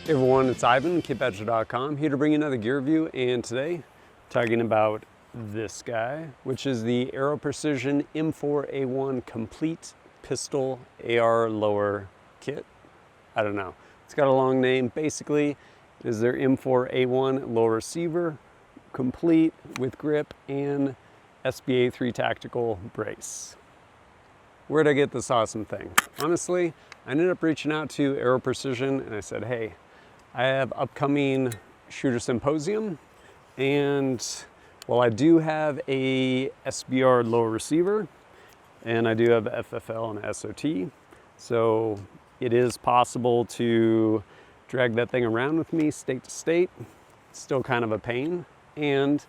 Hey everyone, it's Ivan, KitBadger.com, here to bring you another gear review, and today talking about this guy, which is the Aero Precision M4E1 Complete Pistol Lower kit. I don't know, it's got a long name. Basically, it is their M4E1 lower receiver, complete with grip and SBA3 tactical brace. Where'd I get this awesome thing? Honestly, I ended up reaching out to Aero Precision and I said, hey, I have upcoming Shooter Symposium, and well, I do have a SBR lower receiver, and I do have FFL and SOT, so it is possible to drag that thing around with me state to state. It's still kind of a pain, and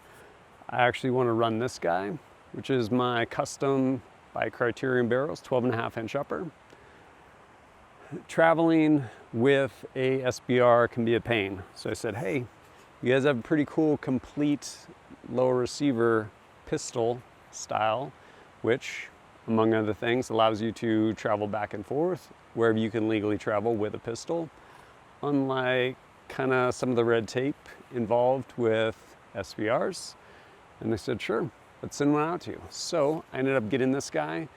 I actually want to run this guy, which is my custom by Criterion barrels, 12.5-inch upper. Traveling with a SBR can be a pain. So I said, hey, you guys have a pretty cool complete lower receiver pistol style, which among other things allows you to travel back and forth wherever you can legally travel with a pistol, unlike kind of some of the red tape involved with SBRs. And they said, sure, let's send one out to you. So I ended up getting this guy,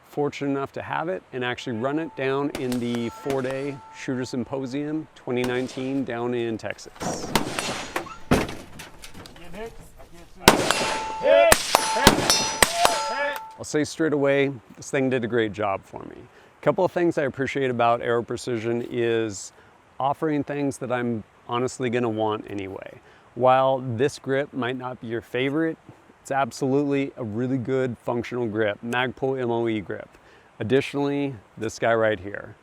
fortunate enough to have it and actually run it down in the 4-day Shooter Symposium 2019 down in Texas. I'll say straight away, this thing did a great job for me. A couple of things I appreciate about Aero Precision is offering things that I'm honestly gonna want anyway. While this grip might not be your favorite, it's absolutely a really good functional grip, Magpul MOE Grip. Additionally, this guy right here.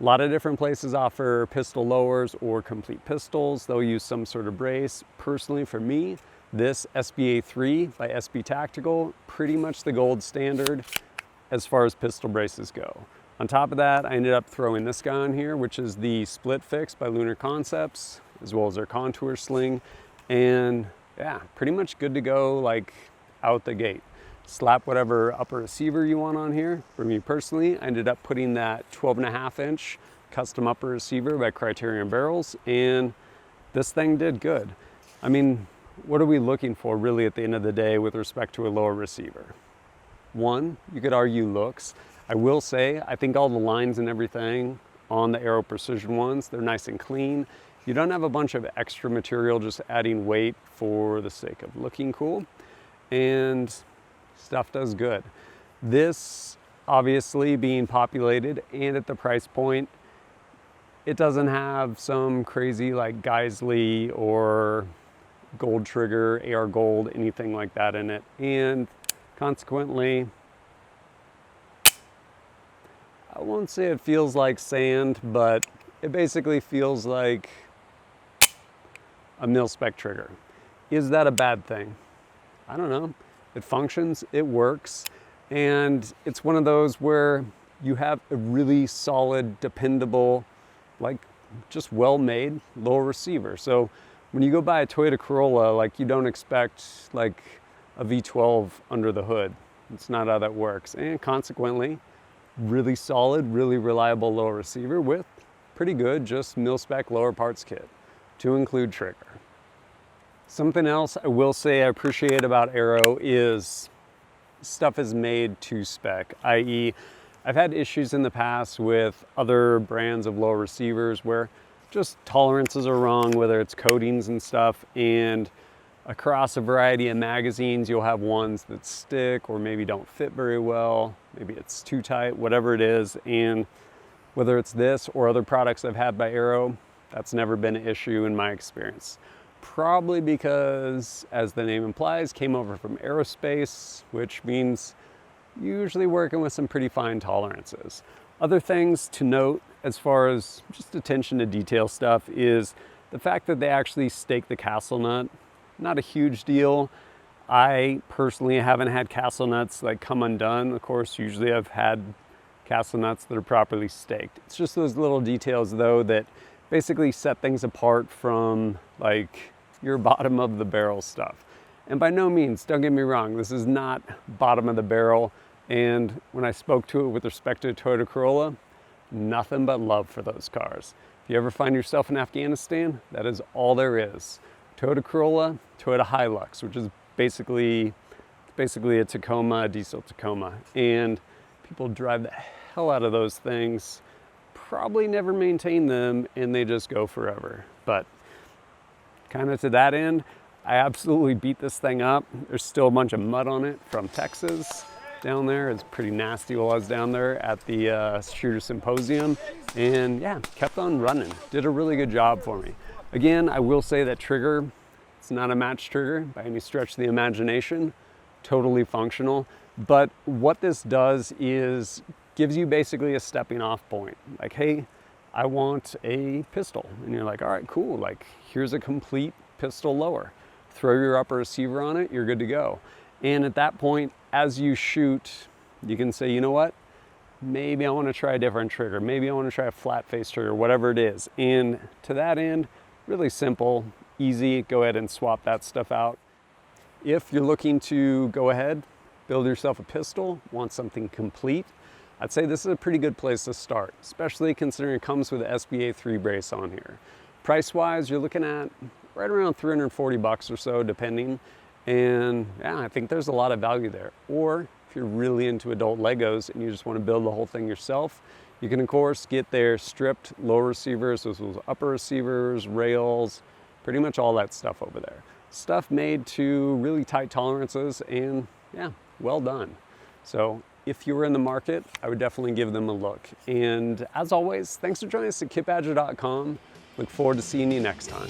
A lot of different places offer pistol lowers or complete pistols. They'll use some sort of brace. Personally, for me, this SBA3 by SB Tactical, pretty much the gold standard as far as pistol braces go. On top of that, I ended up throwing this guy on here, which is the Split Fix by Lunar Concepts, as well as their Contour Sling. And yeah, pretty much good to go like out the gate. Slap whatever upper receiver you want on here. For me personally, I ended up putting that 12.5-inch custom upper receiver by Criterion barrels, and this thing did good. I mean, what are we looking for really at the end of the day with respect to a lower receiver? One, you could argue looks. I will say, I think all the lines and everything on the Aero Precision ones, they're nice and clean. You don't have a bunch of extra material just adding weight for the sake of looking cool, and stuff does good. This obviously being populated and at the price point, it doesn't have some crazy like Geisley or Gold Trigger, AR Gold, anything like that in it. And consequently, I won't say it feels like sand, but it basically feels like a mil-spec trigger. Is that a bad thing? I don't know. It functions, it works, and it's one of those where you have a really solid, dependable, like just well-made lower receiver. So when you go buy a Toyota Corolla, like you don't expect like a V12 under the hood. It's not how that works. And consequently, really solid, really reliable lower receiver with pretty good, just mil-spec lower parts kit, to include trigger. Something else I will say I appreciate about Aero is stuff is made to spec, i.e. I've had issues in the past with other brands of lower receivers where just tolerances are wrong, whether it's coatings and stuff, and across a variety of magazines you'll have ones that stick or maybe don't fit very well, maybe it's too tight, whatever it is, and whether it's this or other products I've had by Aero, that's never been an issue in my experience. Probably because, as the name implies, came over from aerospace, which means usually working with some pretty fine tolerances. Other things to note as far as just attention to detail stuff is the fact that they actually stake the castle nut. Not a huge deal. I personally haven't had castle nuts like come undone. Of course, usually I've had castle nuts that are properly staked. It's just those little details though that basically set things apart from like your bottom of the barrel stuff. And by no means, don't get me wrong, this is not bottom of the barrel. And when I spoke to it with respect to a Toyota Corolla, nothing but love for those cars. If you ever find yourself in Afghanistan, that is all there is. Toyota Corolla, Toyota Hilux, which is basically a Tacoma, a diesel Tacoma. And people drive the hell out of those things, probably never maintain them, and they just go forever. But kind of to that end, I absolutely beat this thing up. There's still a bunch of mud on it from Texas down there. It's pretty nasty while I was down there at the Shooter Symposium. And yeah, kept on running. Did a really good job for me. Again, I will say that trigger, it's not a match trigger by any stretch of the imagination. Totally functional. But what this does is gives you basically a stepping off point. Like, hey, I want a pistol. And you're like, all right, cool. Like, here's a complete pistol lower. Throw your upper receiver on it, you're good to go. And at that point, as you shoot, you can say, you know what? Maybe I want to try a different trigger. Maybe I want to try a flat face trigger, whatever it is. And to that end, really simple, easy, go ahead and swap that stuff out. If you're looking to go ahead, build yourself a pistol, want something complete, I'd say this is a pretty good place to start, especially considering it comes with the SBA3 brace on here. Price-wise, you're looking at right around 340 bucks or so, depending. And yeah, I think there's a lot of value there. Or if you're really into adult Legos and you just want to build the whole thing yourself, you can of course get their stripped lower receivers, as well as upper receivers, rails, pretty much all that stuff over there. Stuff made to really tight tolerances, and yeah, well done. So if you were in the market, I would definitely give them a look. And as always, thanks for joining us at kitbadger.com. Look forward to seeing you next time.